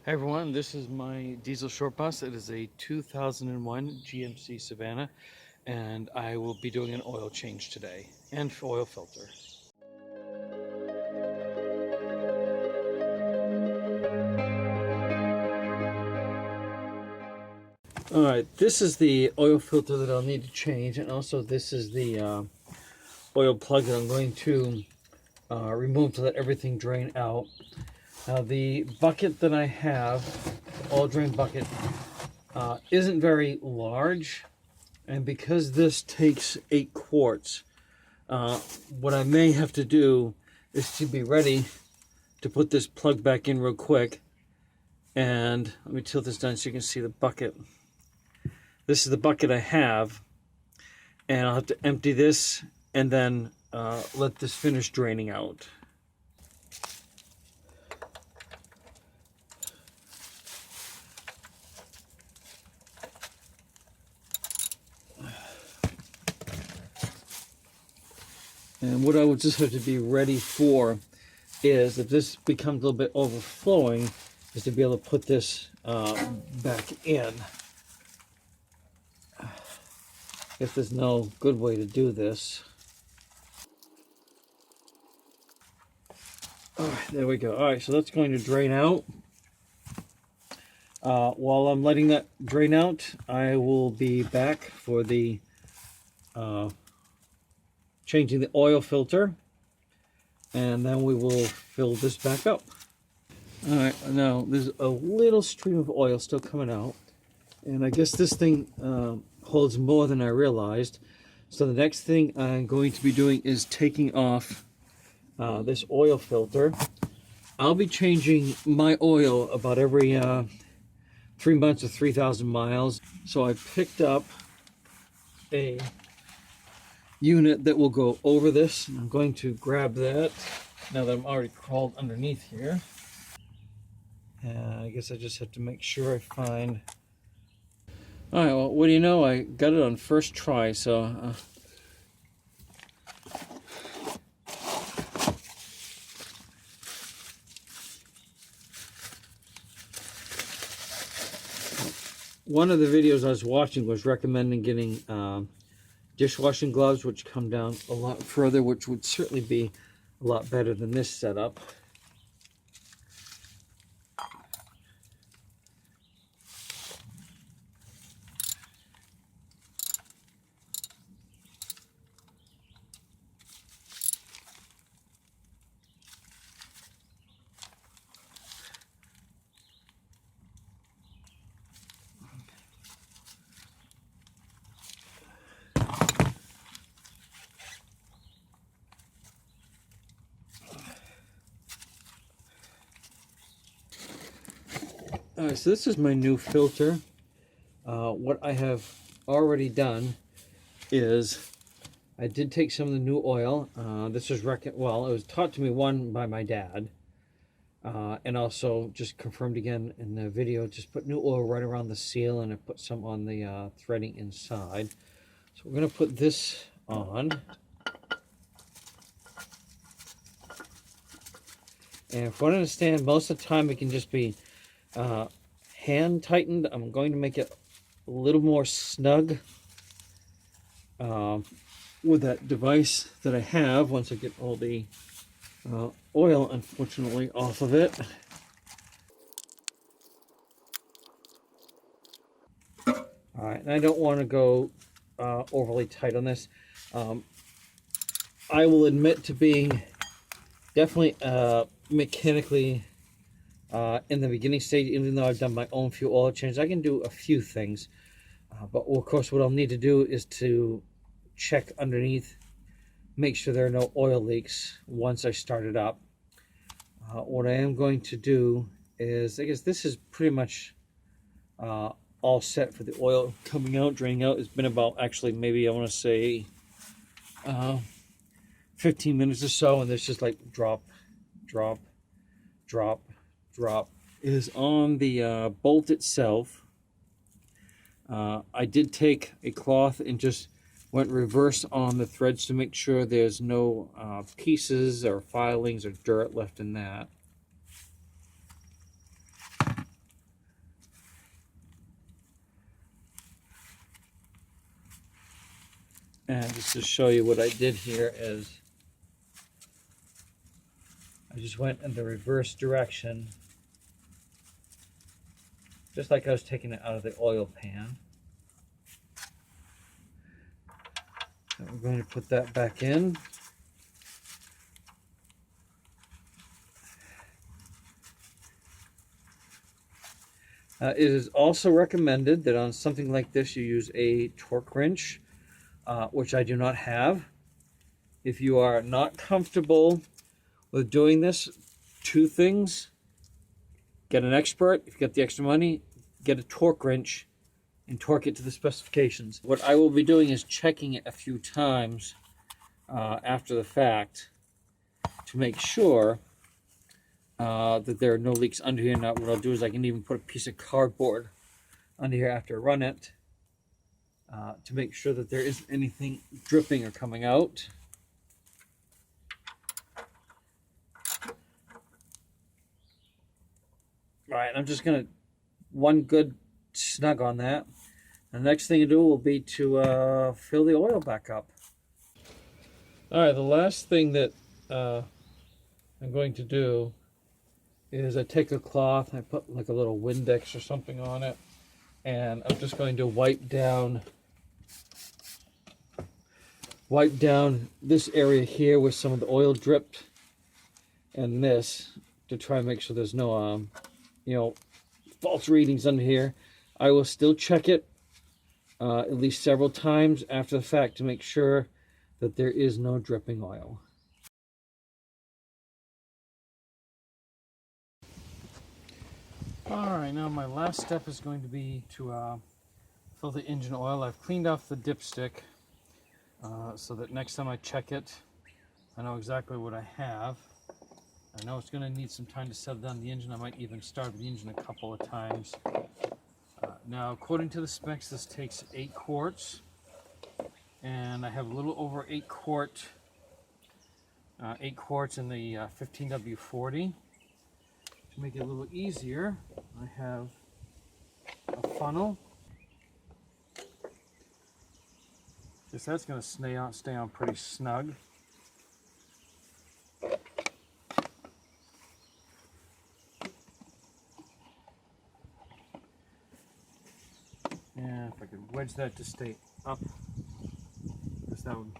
Hey everyone, this is my diesel short bus. It is a 2001 GMC Savannah, and I will be doing an oil change today and oil filter. Alright, this is the oil filter that I'll need to change, and also this is the oil plug that I'm going to remove to let everything drain out. Now the bucket that I have, the oil drain bucket, isn't very large, and because this takes 8 quarts, what I may have to do is to be ready to put this plug back in real quick. And let me tilt this down so you can see the bucket. This is the bucket I have, and I'll have to empty this and then let this finish draining out. And what I would just have to be ready for is, if this becomes a little bit overflowing, is to be able to put this back in. If there's no good way to do this. All right, there we go. All right, so that's going to drain out. While I'm letting that drain out, I will be back for the changing the oil filter, and then we will fill this back up. All right, now there's a little stream of oil still coming out, and I guess this thing holds more than I realized. So the next thing I'm going to be doing is taking off this oil filter. I'll be changing my oil about every 3 months or 3,000 miles. So I picked up a unit that will go over this. I'm going to grab that now that I'm already crawled underneath here. I guess I just have to make sure I find. All right, well, what do you know? I got it on first try, so one of the videos I was watching was recommending getting dishwashing gloves, which come down a lot further, which would certainly be a lot better than this setup. Alright, so this is my new filter. What I have already done is I did take some of the new oil. This was it was taught to me, one, by my dad, and also just confirmed again in the video. Just put new oil right around the seal, and I put some on the threading inside. So we're going to put this on. And from what I understand, most of the time it can just be hand tightened. I'm going to make it a little more snug with that device that I have once I get all the oil, unfortunately, off of it. Alright, and I don't want to go overly tight on this. I will admit to being definitely mechanically in the beginning stage. Even though I've done my own few oil changes, I can do a few things. But of course, what I'll need to do is to check underneath, make sure there are no oil leaks once I start it up. What I am going to do is, I guess this is pretty much all set for the oil coming out, draining out. It's been about, actually, maybe I want to say 15 minutes or so, and there's just like drop, drop, drop, drop. It is on the bolt itself. I did take a cloth and just went reverse on the threads to make sure there's no pieces or filings or dirt left in that. And just to show you what I did here is I just went in the reverse direction, just like I was taking it out of the oil pan. And we're going to put that back in. It is also recommended that on something like this you use a torque wrench, which I do not have. If you are not comfortable with doing this, two things: get an expert. If you get the extra money, get a torque wrench and torque it to the specifications. What I will be doing is checking it a few times after the fact to make sure that there are no leaks under here. Now what I'll do is I can even put a piece of cardboard under here after I run it to make sure that there isn't anything dripping or coming out. All right, I'm just gonna one good snug on that. And the next thing to do will be to fill the oil back up. All right, the last thing that I'm going to do is I take a cloth, I put like a little Windex or something on it, and I'm just going to wipe down this area here where some of the oil dripped, and this, to try and make sure there's no false readings under here. I will still check it at least several times after the fact to make sure that there is no dripping oil. Alright, now my last step is going to be to fill the engine oil. I've cleaned off the dipstick so that next time I check it, I know exactly what I have. I know it's going to need some time to settle down the engine. I might even start the engine a couple of times. Now, according to the specs, this takes 8 quarts, and I have a little over 8 quarts in the 15W40. To make it a little easier, I have a funnel. Guess that's going to stay on pretty snug. And if I could wedge that to stay up, because that would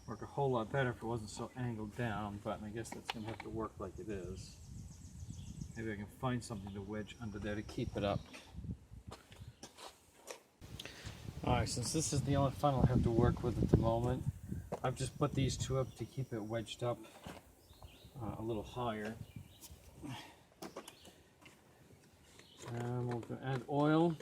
work a whole lot better if it wasn't so angled down, but I guess that's going to have to work like it is. Maybe I can find something to wedge under there to keep it up. Alright, since this is the only funnel I have to work with at the moment, I've just put these two up to keep it wedged up a little higher. And we'll add oil.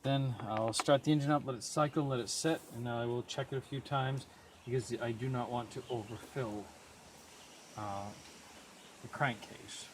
Then I'll start the engine up, let it cycle, let it sit, and I will check it a few times because I do not want to overfill the crankcase.